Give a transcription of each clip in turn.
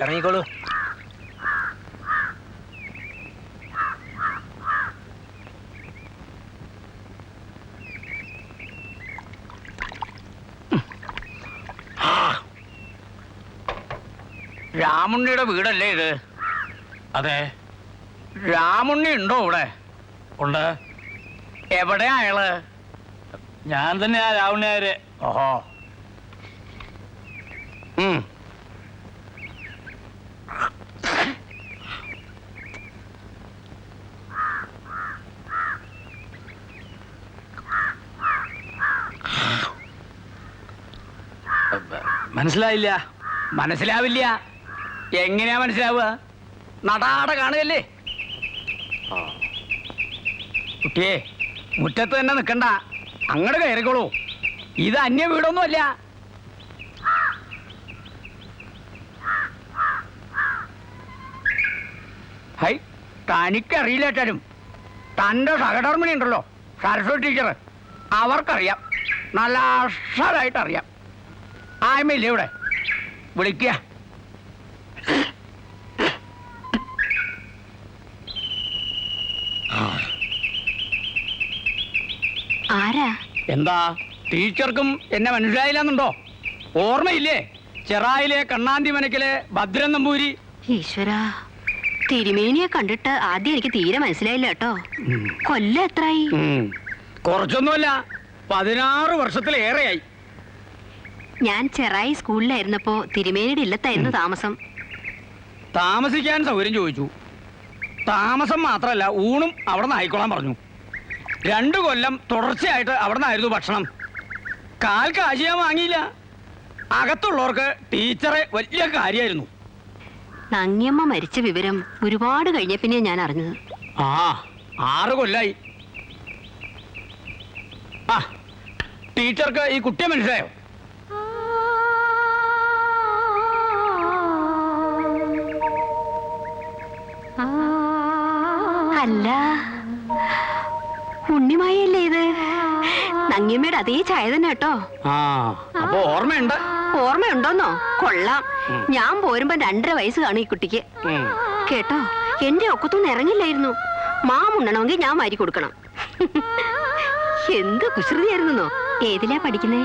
ഇറങ്ങിക്കോളൂ. രാമുണ്ണിയുടെ വീടല്ലേ ഇത്? അതെ. രാമുണ്ണി ഉണ്ടോ ഇവിടെ? ഉണ്ട്. എവിടെയാ അയാള്? ഞാൻ തന്നെയാ രാവുണ്ണിയാര്. ഓഹോ. മനസ്സിലായില്ല. മനസ്സിലാവില്ല. എങ്ങനെയാ മനസ്സിലാവുക? നടാടെ കാണുകല്ലേ. കുട്ടിയെ, മുറ്റത്ത് തന്നെ നിൽക്കണ്ട, അങ്ങോട്ട് കയറിക്കോളൂ. ഇത് അന്യ വീടൊന്നുമല്ല. ഹൈ, തനിക്കറിയില്ലേറ്റാലും തൻ്റെ സഹധർമ്മിണി ഉണ്ടല്ലോ, സരസ്വതി ടീച്ചർ, അവർക്കറിയാം, നല്ല അക്ഷരായിട്ടറിയാം. ആയ്മയില്ലേ ഇവിടെ? വിളിക്കുക. ആരാ? എന്താ, ടീച്ചർക്കും എന്നെ മനസ്സിലായില്ലെന്നുണ്ടോ? ഓർമ്മയില്ലേ? ചെറായിലെ കണ്ണാന്തി മനക്കിലെ ഭദ്രൻ നമ്പൂരി. ഈശ്വരാ, തിരുമേനിയെ കണ്ടിട്ട് ആദ്യം എനിക്ക് തീരെ മനസ്സിലായില്ല കേട്ടോ. കൊല്ലം എത്രയായി? കുറച്ചൊന്നുമല്ല, 16 വർഷത്തിലേറെയായി. ഞാൻ ചെറായി സ്കൂളിലായിരുന്നപ്പോ തിരുമേനിയുടെ ഇല്ലത്തായിരുന്നു താമസം. താമസിക്കാൻ സൗകര്യം ചോദിച്ചു. താമസം മാത്രമല്ല, ഊണും അവിടെ നിന്ന് ആയിക്കോളാൻ പറഞ്ഞു. 2 കൊല്ലം തുടർച്ചയായിട്ട് അവിടെ നിന്നായിരുന്നു ഭക്ഷണം. കാൽ കാശ് ഞാൻ വാങ്ങിയില്ല. അകത്തുള്ളവർക്ക് ടീച്ചറെ വലിയ കാര്യമായിരുന്നു. നങ്ങിയമ്മ മരിച്ച വിവരം ഒരുപാട് കഴിഞ്ഞ പിന്നെ ഞാൻ അറിഞ്ഞത്. 6 കൊല്ലായി. ടീച്ചർക്ക് ഈ കുട്ടിയെ മനസ്സിലായോ? അല്ല, ഉണ്ണിമായല്ലേ ഇത്? നങ്ങിയമ്മയുടെ അതേ ചായ തന്നെ കേട്ടോ. അപ്പൊ ഓർമ്മയുണ്ട്. ഓർമ്മയുണ്ടോന്നോ? കൊള്ളാം. ഞാൻ പോരുമ്പോ 2.5 വയസ്സ് കാണും ഈ കുട്ടിക്ക്. കേട്ടോ, എന്റെ ഒക്കത്തൊന്നും ഇറങ്ങില്ലായിരുന്നു. മാമുണ്ണണമെങ്കിൽ ഞാൻ വാരി കൊടുക്കണം. എന്ത് കുസൃതിയായിരുന്നോ. ഏതിലാ പഠിക്കുന്നേ?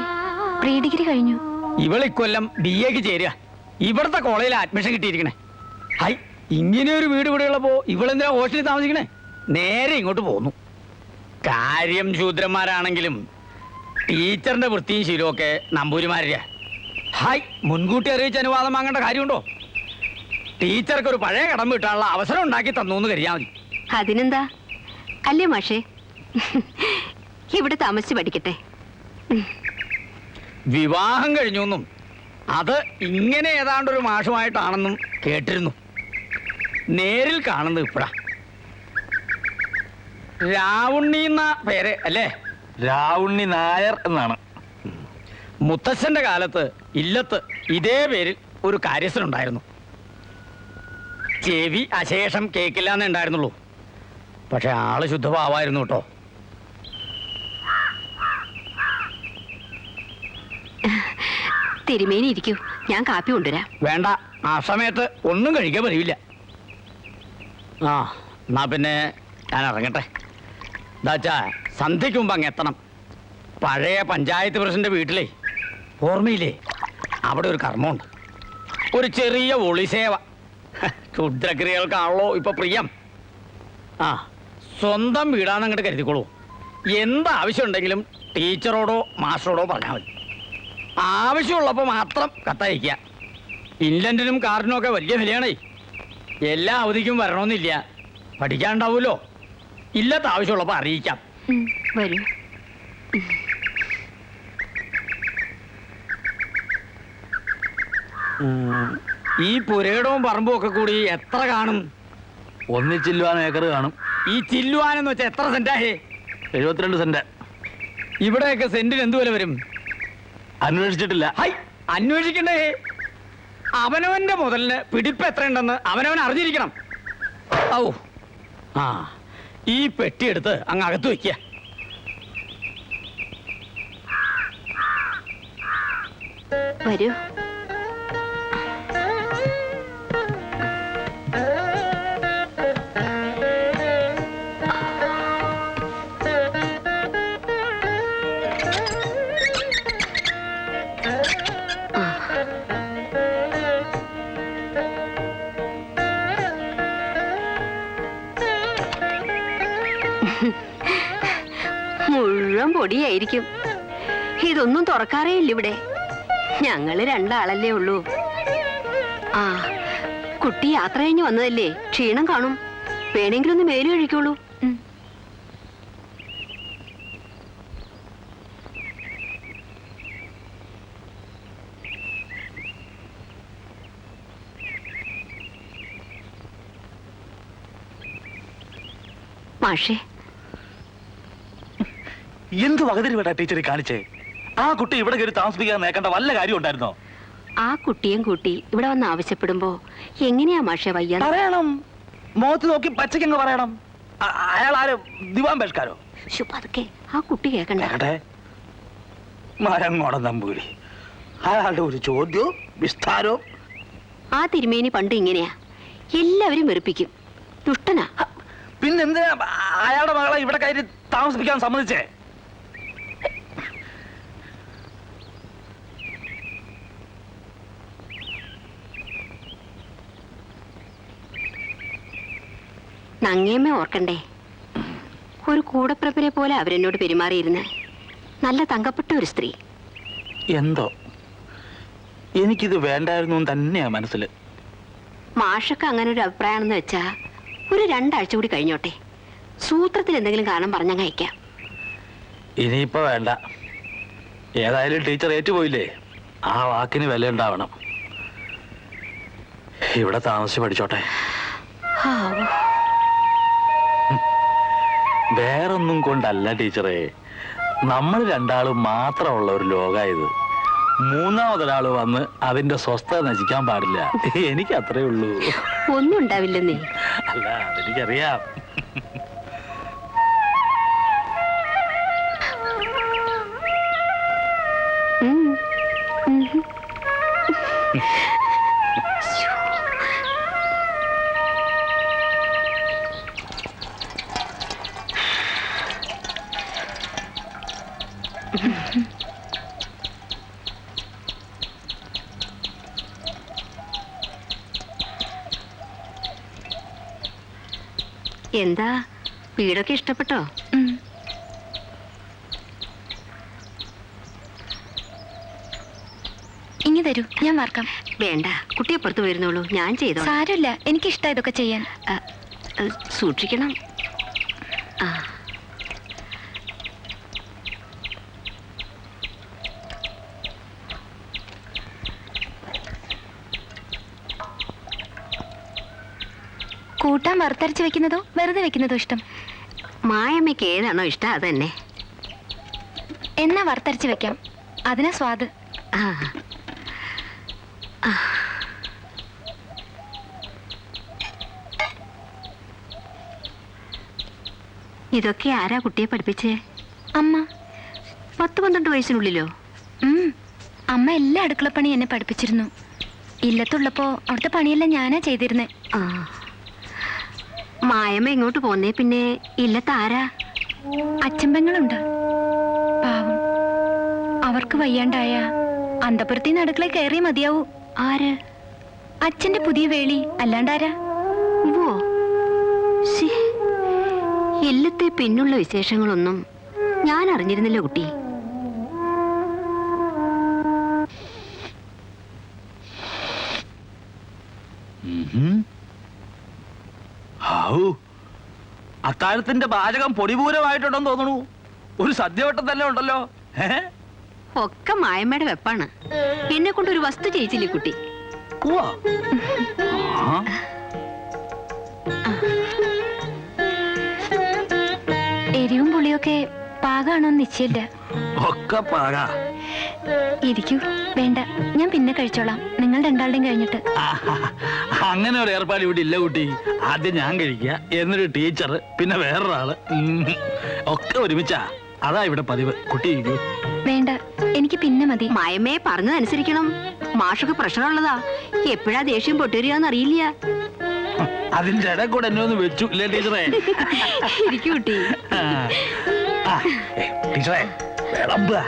പ്രീ ഡിഗ്രി കഴിഞ്ഞു. ഇവളിക്കൊല്ലം BA ചേരുക. ഇവിടുത്തെ കോളേജിൽ അഡ്മിഷൻ കിട്ടിയിരിക്കണേ. ഹൈ, ഇങ്ങനെ ഒരു വീട് ഇവിടെ ഉള്ളപ്പോ ഇവളെന്തിനാ ഹോസ്റ്റലിൽ താമസിക്കണേ? നേരെ ഇങ്ങോട്ട് പോന്നു. കാര്യം ശൂദ്രന്മാരാണെങ്കിലും ടീച്ചറിന്റെ വൃത്തിയും ശീലവും ഒക്കെ നമ്പൂരിമാരുടെ. ഹായ്, മുൻകൂട്ടി അറിയിച്ച് അനുവാദം വാങ്ങേണ്ട കാര്യമുണ്ടോ? ടീച്ചർക്ക് ഒരു പഴയ കടം വീട്ടാനുള്ള അവസരം ഉണ്ടാക്കി തന്നു എന്ന് കരുതിയാൽ മതി. അതിനെന്താ? അല്ലേ മാഷേ, ഇവിടെ താമസിച്ച് പഠിക്കട്ടെ. വിവാഹം കഴിഞ്ഞൊന്നും അത് ഇങ്ങനെ ഏതാണ്ടൊരു മാഷുമായിട്ടാണെന്നും കേട്ടിരുന്നു. നേരിൽ കാണുന്നത് ഇപ്പഴാ. രാവുണ്ണി എന്ന പേര് അല്ലേ? രാവുണ്ണി നായർ എന്നാണ്. മുത്തച്ഛന്റെ കാലത്ത് ഇല്ലത്ത് ഇതേ പേരിൽ ഒരു കാര്യസ്ഥനുണ്ടായിരുന്നു. ചെവി അശേഷം കേക്കില്ലാന്നേ ഉണ്ടായിരുന്നുള്ളൂ. പക്ഷെ ആള് ശുദ്ധഭാവായിരുന്നു കേട്ടോ. തിരുമേനി ഇരിക്കൂ, ഞാൻ കാപ്പി കൊണ്ടുവരാം. വേണ്ട, ആ സമയത്ത് ഒന്നും കഴിക്കാൻ പറ്റില്ല. എന്നാ പിന്നെ ഞാൻ ഇറങ്ങട്ടെ. എന്താച്ചാ സന്ധ്യയ്ക്ക് മുമ്പ് അങ്ങ് എത്തണം. പഴയ പഞ്ചായത്ത് പ്രസിഡന്റ് വീട്ടിലേ, ഓർമ്മയില്ലേ, അവിടെ ഒരു കർമ്മമുണ്ട്. ഒരു ചെറിയ ഒളിസേവ. ക്ഷുദ്രക്രിയകൾക്കാണല്ലോ ഇപ്പൊ പ്രിയം. സ്വന്തം വീടാന്നങ്ങോട്ട് കരുതിക്കോളൂ. എന്താവശ്യം ഉണ്ടെങ്കിലും ടീച്ചറോടോ മാസ്റ്ററോടോ പറഞ്ഞാൽ മതി. ആവശ്യമുള്ളപ്പോൾ മാത്രം കത്തയക്കുക. ഇൻലൻഡിനും കാറിനും ഒക്കെ വലിയ വിലയാണേ. എല്ലാ അവധിക്കും വരണമെന്നില്ല. പഠിക്കാനുണ്ടാവുമല്ലോ. ഇല്ലാത്ത ആവശ്യമുള്ളപ്പോൾ അറിയിക്കാം. വരൂ. ഈ പുരയിടവും പറമ്പും ഒക്കെ കൂടി എത്ര കാണും? ഒന്നിച്ചില്ലുവാൻ ഏക്കർ കാണും. ഈ ചില്ലുവാനെന്ന് വെച്ചാൽ എത്ര സെന്റാഹേ? 72 സെന്റ്. ഇവിടെയൊക്കെ സെന്റിന് എന്ത് വില വരും? അന്വേഷിച്ചിട്ടില്ല. ഹൈ, അന്വേഷിക്കണ്ടേ? അവനവന്റെ മുതലിന് പിടിപ്പ് എത്രയുണ്ടെന്ന് അവനവൻ അറിഞ്ഞിരിക്കണം. ഈ പെട്ടിയെടുത്ത് അങ്ങ് അകത്ത് വെക്കുക. വരൂ. മുഴുവൻ പൊടിയായിരിക്കും. ഇതൊന്നും തുറക്കാറേ ഇല്ല ഇവിടെ. ഞങ്ങള് രണ്ടാളല്ലേ ഉള്ളൂ. ആ, കുട്ടി യാത്ര കഴിഞ്ഞ് വന്നതല്ലേ, ക്ഷീണം കാണും. വേണമെങ്കിലും ഒന്ന് മേലും കഴിക്കുള്ളൂ. മാഷേ, എന്ത് വകതിരിവേട്ടാ ടീച്ചർ കാണിച്ചേ? ആ കുട്ടി ഇവിടെ കയറി താമസിപ്പിക്കാൻ നേക്കേണ്ട വല്ല കാര്യം ഉണ്ടായിരുന്നോ? ആ കുട്ടിയും കൂട്ടി ഇവിടെ വന്ന് ആവശ്യപ്പെടുമ്പോ എങ്ങനെയാ മാഷേ വയ്യ? പറയണം, മുഖത്ത് നോക്കി പച്ചക്കങ്ങ് പറയണം. അയാൾ ആര്, ദിവാൻ പേഷ്കാരോ? അതൊക്കെ ആ കുട്ടി കേക്കണ്ടേ? മരങ്ങോടൻ നമ്പൂരി, അയാളുടെ ഒരു ചോദ്യവും വിസ്താരവും. ആ തിരുമേനി പണ്ട് ഇങ്ങനെയാ, എല്ലാവരും വെറുപ്പിക്കും. ദുഷ്ടനാ. പിന്നെന്തിനാ അയാളുടെ മകളെ ഇവിടെ കയറി താമസിപ്പിക്കാൻ സമ്മതിച്ചേ? നങ്ങേമ്മ ഓർക്കണ്ടേ, ഒരു കൂടപ്പിറപ്പിനെ പോലെ അവരെന്നോട് പെരുമാറിയിരുന്നേ. നല്ല തങ്കപ്പെട്ട ഒരു സ്ത്രീ. എന്തോ എനിക്കിത് വേണ്ടായിരുന്നു തന്നെയാ മനസ്സിൽ. മാഷക്ക് അങ്ങനെ ഒരു അഭിപ്രായമാണെന്ന് വെച്ചാ ഒരു 2 ആഴ്ച കൂടി കഴിഞ്ഞോട്ടെ. സൂത്രത്തിൽ എന്തെങ്കിലും കാരണം പറഞ്ഞാൽ അയക്കാം. ഇനിയിപ്പോ വേണ്ട. ഏതായാലും ടീച്ചർ ഏറ്റുപോയില്ലേ, ആ വാക്കിന് വില ഉണ്ടാവണം. ഇവിടെ താമസിച്ച് പഠിച്ചോട്ടെ. വേറൊന്നും കൊണ്ടല്ല ടീച്ചറെ, നമ്മൾ രണ്ടാളും മാത്രമുള്ള ഒരു ലോകായത്. മൂന്നാമതൊരാള് വന്ന് അതിന്റെ സ്വസ്ഥത നശിക്കാൻ പാടില്ല. എനിക്ക് അത്രേ ഉള്ളൂ. ഒന്നും ഉണ്ടാവില്ലെന്നേ. അല്ല, അതെനിക്കറിയാം. എന്താ, വീടൊക്കെ ഇഷ്ടപ്പെട്ടോ? ഇങ്ങി തരൂ, ഞാൻ വാർക്കാം. വേണ്ട, കുട്ടിയെ പുറത്ത് വരുന്നുള്ളൂ, ഞാൻ ചെയ്തോ. സാരമില്ല, എനിക്കിഷ്ടം ഇതൊക്കെ ചെയ്യാൻ. സൂക്ഷിക്കണം. കൂട്ടാൻ വറുത്തരച്ച് വെക്കുന്നതോ വെറുതെ വെക്കുന്നതോ ഇഷ്ടം? മായമ്മയ്ക്ക് ഏതാണോ ഇഷ്ടം അത് തന്നെ. എന്നാ വറുത്തരച്ച് വെക്കാം, അതിനാ സ്വാദ്. ഇതൊക്കെ ആരാ കുട്ടിയെ പഠിപ്പിച്ചേ? അമ്മ. 10-12 വയസ്സിനുള്ളിലോ? അമ്മ എല്ലാ അടുക്കളപ്പണി എന്നെ പഠിപ്പിച്ചിരുന്നു. ഇല്ലത്തുള്ളപ്പോ അവിടുത്തെ പണിയെല്ലാം ഞാനാ ചെയ്തിരുന്നേ. മായമ്മ ഇങ്ങോട്ട് പോന്നേ പിന്നെ ഇല്ലത്താരാ? അച്ഛമ്പങ്ങളുണ്ട്, പാവം. അവർക്ക് വയ്യാണ്ടായ അന്തപുരത്തിന്ന് അടുക്കളയിൽ കയറി മതിയാവൂ. ആര്? അച്ഛന്റെ പുതിയ വേളി, അല്ലാണ്ടാരാ? ഓ, ഇല്ലത്തെ പിന്നുള്ള വിശേഷങ്ങളൊന്നും ഞാൻ അറിഞ്ഞിരുന്നില്ല കുട്ടി. അത്താഴത്തിന്റെ പാചകം പൊടിപൂരമായിട്ടുണ്ടെന്ന് തോന്നുന്നു. ഒരു സദ്യവട്ടം തന്നെ ഉണ്ടല്ലോ. ഒക്കെ മായമ്മയുടെ വെപ്പാണ്. എന്നെ കൊണ്ട് ഒരു വസ്തു ചെയ്യിച്ചില്ലേ കുട്ടി? എരിവും പുളിയൊക്കെ പാകാണോന്ന് നിശ്ചയില്ല. ഒക്കെ പാകാ. ഇരിക്കൂ. വേണ്ട, ഞാൻ പിന്നെ കഴിച്ചോളാം, നിങ്ങൾ രണ്ടാളുടെയും കഴിഞ്ഞിട്ട്. അങ്ങനെ ഒരു ഏർപ്പാട് ഇവിടെ ഇല്ല കുട്ടി. ആദ്യം ഞാൻ കഴിക്കുക, എന്നൊരു ടീച്ചർ, പിന്നെ വേറൊരാള്, ഒക്കെ ഒരുമിച്ചാ. അതാ ഇവിടെ പതിവ്. കുട്ടി ഇരിക്കൂ. വേണ്ട, എനിക്ക് പിന്നെ മതി. മായമ്മയെ പറഞ്ഞതനുസരിക്കണം. മാഷൊക്കെ പ്രഷറുള്ളതാ, എപ്പോഴാ ദേഷ്യം പൊട്ടുവരികയെന്ന് അറിയില്ല. അതിന്റെ ഇടയിൽ കൂടെ എന്നെ ഒന്ന് വെച്ചു ഇല്ലേ ടീച്ചറെ? ഇരിക്കൂ കുട്ടി. ടീച്ചറെ വിളമ്പുക.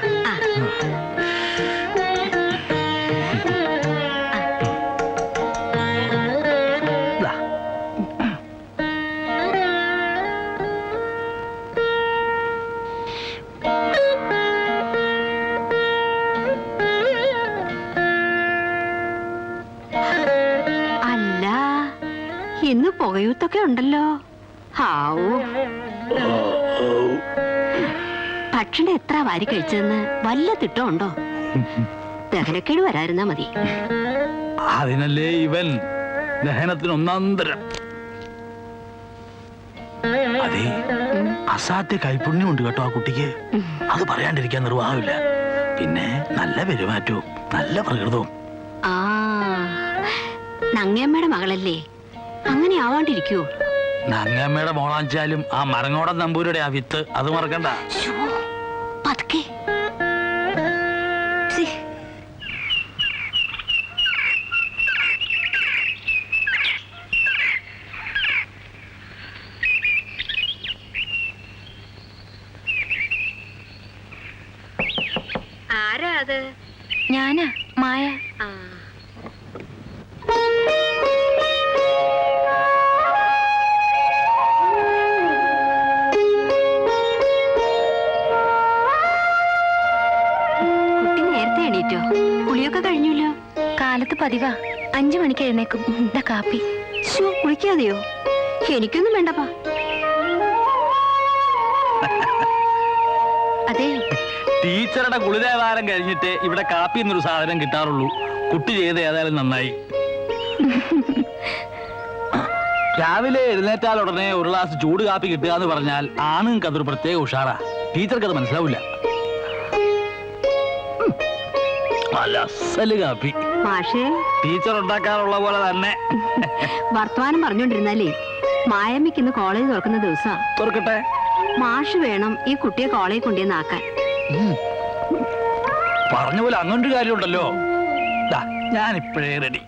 ഇന്ന് പുകയൂത്തൊക്കെ ഉണ്ടല്ലോ. ഹാവൂ, ഭക്ഷണം എത്ര വാരി കഴിച്ചതെന്ന് വല്ല തിട്ടമുണ്ടോ? ദഹനക്കേട് വരാതിരുന്നാ മതി. അതിനല്ലേ ഇവൻ ദഹനത്തിന് ഒന്നാന്തരം. അതെ, അസാധ്യ കൈപുണ്യമുണ്ട് കേട്ടോ ആ കുട്ടിക്ക്. അത് പറയാണ്ടിരിക്കാൻ നിർവാഹമില്ല. പിന്നെ നല്ല പെരുമാറ്റവും നല്ല പ്രകൃതവും. ആ, നങ്ങയമ്മയുടെ മകളല്ലേ, അങ്ങനെ ആവാണ്ടിരിക്കൂ. നങ്ങമ്മയുടെ മോളാച്ചാലും ആ മരങ്ങോടൻ നമ്പൂരുടെ ആ വിത്ത് അത് മറക്കണ്ട. പതുക്കെ. സി. ആരാ അത്? ഞാനാ മായ. ആ, കുട്ടി നേരത്തെ എണീറ്റോ? കുളിയൊക്കെ കഴിഞ്ഞല്ലോ. കാലത്ത് പതിവാ 5 മണിക്ക് എഴുന്നേക്കും. ഇതാ കാപ്പി. ശോ, കുളിക്കാതെയോ? എനിക്കൊന്നും വേണ്ടപ്പാ. അതെ, ടീച്ചറുടെ കുളിദേവാരം കഴിഞ്ഞിട്ട് ഇവിടെ കാപ്പി എന്നൊരു സാധനം കിട്ടാറുള്ളൂ. കുട്ടി ചെയ്ത് ഏതായാലും നന്നായി. രാവിലെ എഴുന്നേറ്റാൽ ഉടനെ ഒരു ഗ്ലാസ് ചൂട് കാപ്പി കിട്ടുക എന്ന് പറഞ്ഞാൽ ആണുങ്ങൾക്ക് അതൊരു പ്രത്യേക ഉഷാറാ. ടീച്ചർക്ക് അത് മനസ്സിലാവില്ല. നല്ല അസല് കാപ്പി മാഷേ, ടീച്ചർ ഉണ്ടാക്കാറുള്ള പോലെ തന്നെ. വർത്തമാനം പറഞ്ഞോണ്ടിരുന്നാലേ മായമ്മയ്ക്ക് ഇന്ന് കോളേജ് തുറക്കുന്ന ദിവസാ. തുറക്കട്ടെ. മാഷ് വേണം ഈ കുട്ടിയെ കോളേജിൽ കൊണ്ടുവന്നാക്കാൻ. പറഞ്ഞ പോലെ അങ്ങനൊരു കാര്യമുണ്ടല്ലോ. ഞാൻ ഇപ്പോഴേ റെഡി.